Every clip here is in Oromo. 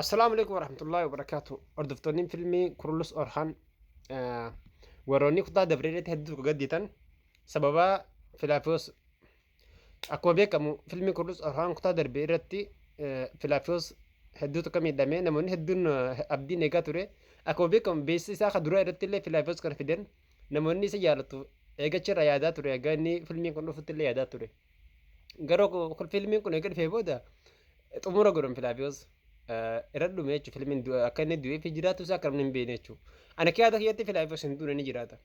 السلام عليكم ورحمة الله وبركاته. أردفتونين فيلمي كرولوس أورخان. وروني كتا دبريرة هدو قديتا سببا فيلافيوس أكو بيكمو فيلمي كرولوس أورخان كتا دبريرتي فيلافيوس هدو تكمي دامي نموني هدون أبدي نيغاتوري أكو بيكم بيسي ساخا دروا إرتي اللي فيلافيوس كان فيدن نموني سيالتو إيغا تشير ياداتوري إيغاني فيلمي كرولوس اللي ياداتوري غروكو كل فيلمي كون إيغا فيبودا xumura godhan filaafiyoos irra dhume jechuun filmiin akka inni du'ee fi jiraatu isaa akka namni hin beekne jechuudha. Ana kiyyaata kiyyatti filaafiyoos hin duune ni jiraata.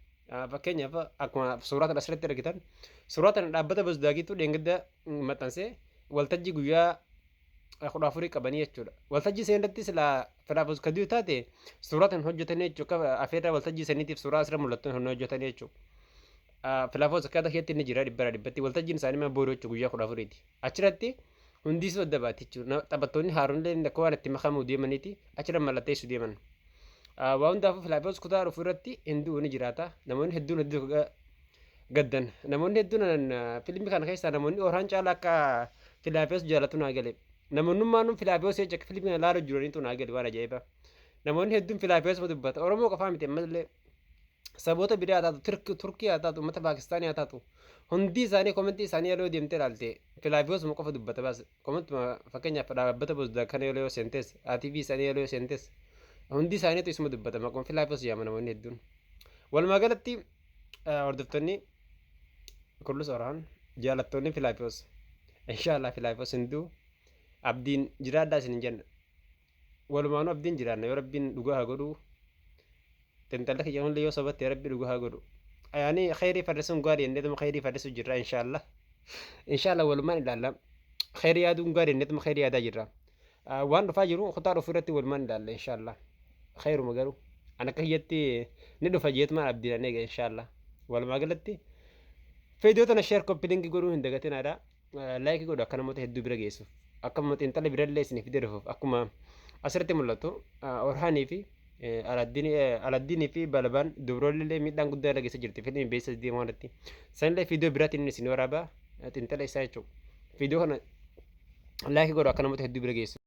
Fakkeenyaaf akkuma suuraa kana asirratti argitan suuraa kana dhaabbata Bosdaagiitu dheengadda maxxansee waltajjii guyyaa kudha afurii qabanii jechuudha. Waltajjii seenatti silaa filaafiyoos kan du'u taate suuraa kana hojjetanii jechuudha. Afeerraa waltajjii saniitiif suuraa asirra mul'atu hin hojjetanii jechuudha. Filaafiyoos akkaata kiyyatti ni jira dhibbara dhibbatti waltajjiin isaanii mana boodoo jechuudha guyyaa kudha afuriiti. Achirratti hundis wadda baati jechuudha. Taphattoonni haaroon akka waan itti makamu deemaniiti achirra mallatteessu deeman. Waa hundaafuu filaafiyoos kutaa dhufu irratti hinduu ni jiraata. Namoonni hedduun hedduu gaddan. Namoonni hedduun fiilmii kana keessaa namoonni Orhaan caalaa akka filaafiyoos jaalatu naa gale. Namoonnummaan filaafiyoos jecha fiilmii kana laaluu jiraniitu naa gale waan ajaa'iba. Namoonni hedduun filaafiyoos dubbata. Oromoo qofaa miti ammallee saboota biraa haa taatu Turkii haa taatu uummata Paakistaanii haa taatu hundi isaanii komentii isaanii yeroo deemtee ilaalte filaafiyoos mu qofa dubbata baas komentuma fakkeenyaaf dhaabbata bosdaa kana yeroo seentes ATV isaanii yeroo seentes hundi isaaniitu isuma dubbata maqaan filaafiyoos yaama namoonni hedduun walumaa galatti hordoftoonni kullus Orhaan jaalattoonni filaafiyoos inshaallah filaafiyoos hinduu abdiin jiraadhaa isin hin jenna walumaanuu abdiin jiraanna yoo rabbiin dhugaa haa godhuu تنتلك يوم اللي يوصبت يا ربي لقوها قولوا يعني خيري فرسون قاري الندم خيري فرسون جرا إن شاء الله إن شاء الله والمان لا لا خيري يا دون قاري الندم خيري يا جرا وان فاجروا خطار فرتي والمان لا إن شاء الله خير ما قالوا أنا كهيتي ندو فاجيت ما أبدي نيجا إن شاء الله ولا ما قلتي فيديو تنا شير كوبي لينك يقولوا هندقتين هذا لايك يقولوا أكنا مت هدو برجيسو أكم مت إنتلا برجلي سني في درفوف أكما أسرتي ملتو أورهاني في aladdini fi balabaan dubroollillee miidhaan guddaa irra geessa jirti fedhiin beeksisa deemaa irratti sanillee fiidiyoo biraatiin isin waraabaa xinxala isaa jechuudha fiidiyoo kana laayikii godhu akka namoota hedduu bira geessu.